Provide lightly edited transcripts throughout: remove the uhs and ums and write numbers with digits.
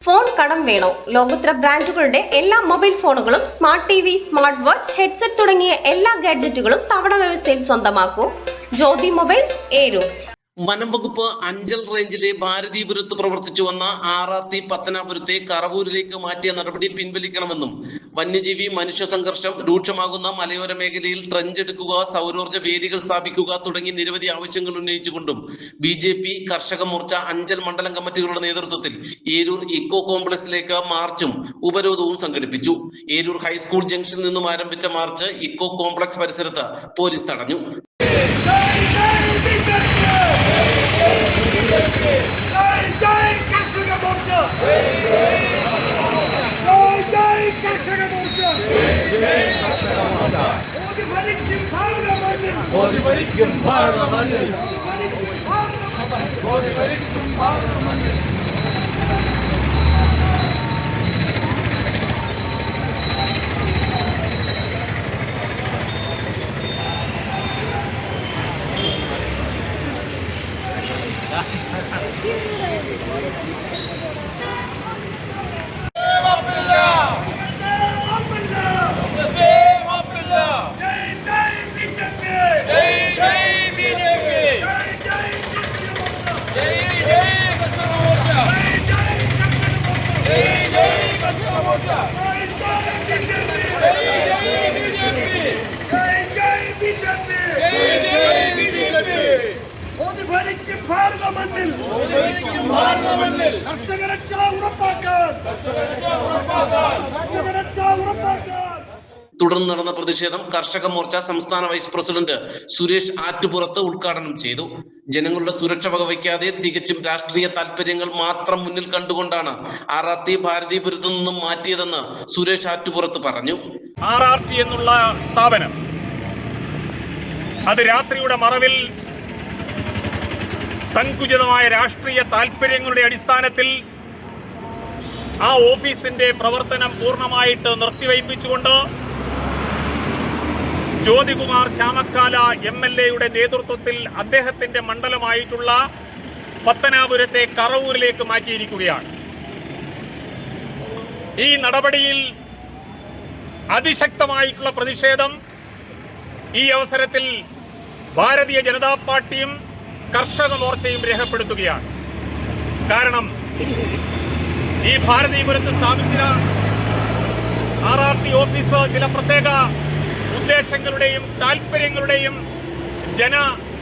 Phone കടം വേണോ? ലോകോത്തര ബ്രാൻഡുകളുടെ എല്ലാ മൊബൈൽ ഫോണുകളും smart TV, smart watch, headset തുടങ്ങിയ എല്ലാ ഗാഡ്ജറ്റുകളും തവണ വ്യവസ്ഥയിൽ സ്വന്തമാക്കൂ. ജ്യോതി മൊബൈൽസ്, ഏരൂർ. വനം വകുപ്പ് അഞ്ചൽ റേഞ്ചിലെ ഭാരതീപുരത്ത് പ്രവർത്തിച്ചു വന്ന RRT പത്തനാപുരത്തെ കറവൂരിലേക്ക് മാറ്റിയ നടപടി പിൻവലിക്കണമെന്നും വന്യജീവി മനുഷ്യ സംഘർഷം രൂക്ഷമാകുന്ന മലയോര മേഖലയിൽ ട്രഞ്ചെടുക്കുക, സൗരോർജ്ജ വേദികൾ സ്ഥാപിക്കുക തുടങ്ങി നിരവധി ആവശ്യങ്ങൾ ഉന്നയിച്ചുകൊണ്ടും BJP കർഷക മോർച്ച അഞ്ചൽ മണ്ഡലം കമ്മിറ്റികളുടെ നേതൃത്വത്തിൽ ഏരൂർ ഇക്കോ കോംപ്ലക്സിലേക്ക് മാർച്ചും ഉപരോധവും സംഘടിപ്പിച്ചു. ഏരൂർ ഹൈസ്കൂൾ ജംഗ്ഷനിൽ നിന്നും ആരംഭിച്ച മാർച്ച് ഇക്കോ കോംപ്ലക്സ് പരിസരത്ത് പോലീസ് തടഞ്ഞു. തുടർന്ന് നടന്ന പ്രതിഷേധം കർഷക മോർച്ച സംസ്ഥാന വൈസ് പ്രസിഡന്റ് സുരേഷ് ആറ്റുപുറത്ത് ഉദ്ഘാടനം ചെയ്തു. ജനങ്ങളുടെ സുരക്ഷ വകവയ്ക്കാതെ തികച്ചും രാഷ്ട്രീയ താല്പര്യങ്ങൾ മാത്രം മുന്നിൽ കണ്ടുകൊണ്ടാണ് RRT ഭാരതീപുരത്തു നിന്നും മാറ്റിയതെന്ന് സുരേഷ് ആറ്റുപുറത്ത് പറഞ്ഞു. RRT എന്നുള്ള സ്ഥാപനം അത് രാത്രിയുടെ മറവിൽ സങ്കുചിതമായ രാഷ്ട്രീയ താല്പര്യങ്ങളുടെ അടിസ്ഥാനത്തിൽ ആ ഓഫീസിന്റെ പ്രവർത്തനം പൂർണ്ണമായിട്ട് നിർത്തിവയ്പ്പിച്ചുകൊണ്ട് ജ്യോതികുമാർ ചാമക്കാല MLA നേതൃത്വത്തിൽ അദ്ദേഹത്തിന്റെ മണ്ഡലമായിട്ടുള്ള പത്തനാപുരത്തെ കറവൂരിലേക്ക് മാറ്റിയിരിക്കുകയാണ്. ഈ നടപടിയിൽ അതിശക്തമായിട്ടുള്ള പ്രതിഷേധം ഈ അവസരത്തിൽ ഭാരതീയ ജനതാ പാർട്ടിയും കർഷക മോർച്ചയും രേഖപ്പെടുത്തുകയാണ്. കാരണം ഈ ഭാരതീപുരത്ത് സ്ഥാപിച്ച RRT ഓഫീസ് ചില പ്രത്യേക ഉദ്ദേശങ്ങളുടെയും താല്പര്യങ്ങളുടെയും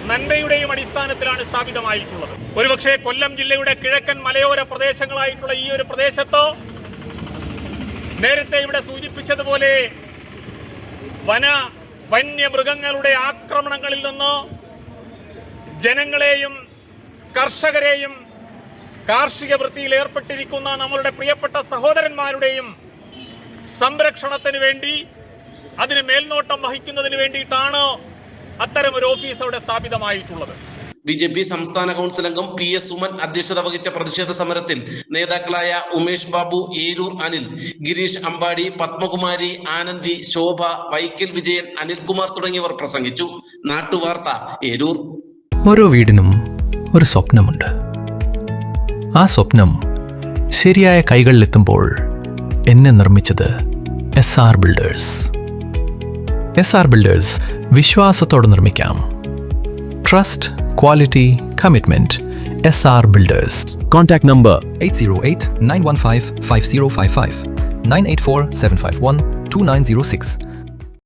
നന്മയുടെയും അടിസ്ഥാനത്തിലാണ് സ്ഥാപിതമായിട്ടുള്ളത്. ഒരുപക്ഷെ കൊല്ലം ജില്ലയുടെ കിഴക്കൻ മലയോര പ്രദേശങ്ങളായിട്ടുള്ള ഈ ഒരു പ്രദേശത്ത് നേരത്തെ ഇവിടെ സൂചിപ്പിച്ചതുപോലെ വന്യമൃഗങ്ങളുടെ ആക്രമണങ്ങളിൽ നിന്ന് ജനങ്ങളെയും കർഷകരെയും കാർഷിക വൃത്തിയിൽ ഏർപ്പെട്ടിരിക്കുന്ന നമ്മളുടെ പ്രിയപ്പെട്ട സഹോദരന്മാരുടെയും സംരക്ഷണത്തിന് വേണ്ടി, അതിന് മേൽനോട്ടം വഹിക്കുന്നതിന് വേണ്ടിയിട്ടാണ് അത്തരമൊരു ഓഫീസ് അവിടെ സ്ഥാപിതമായിട്ടുള്ളത്. BJP സംസ്ഥാന കൗൺസിൽ അംഗം PS സുമൻ അധ്യക്ഷത വഹിച്ച പ്രതിഷേധ സമരത്തിൽ നേതാക്കളായ ഉമേഷ് ബാബു, ഏരൂർ അനിൽ, ഗിരീഷ് അമ്പാടി, പത്മകുമാരി, ആനന്ദി, ശോഭ, വൈക്കൽ വിജയൻ, അനിൽകുമാർ തുടങ്ങിയവർ പ്രസംഗിച്ചു. നാട്ടുവാർത്ത, ഏരൂർ. ഓരോ വീടിനും ഒരു സ്വപ്നമുണ്ട്. ആ സ്വപ്നം ശരിയായ കൈകളിലെത്തുമ്പോൾ എന്നെ നിർമ്മിച്ചത് SR ബിൽഡേഴ്സ്. SR ബിൽഡേഴ്സ് വിശ്വാസത്തോടെ നിർമ്മിക്കാം. Trust, quality, commitment. SR builders. Contact number 808-915-5055, 984-751-2906.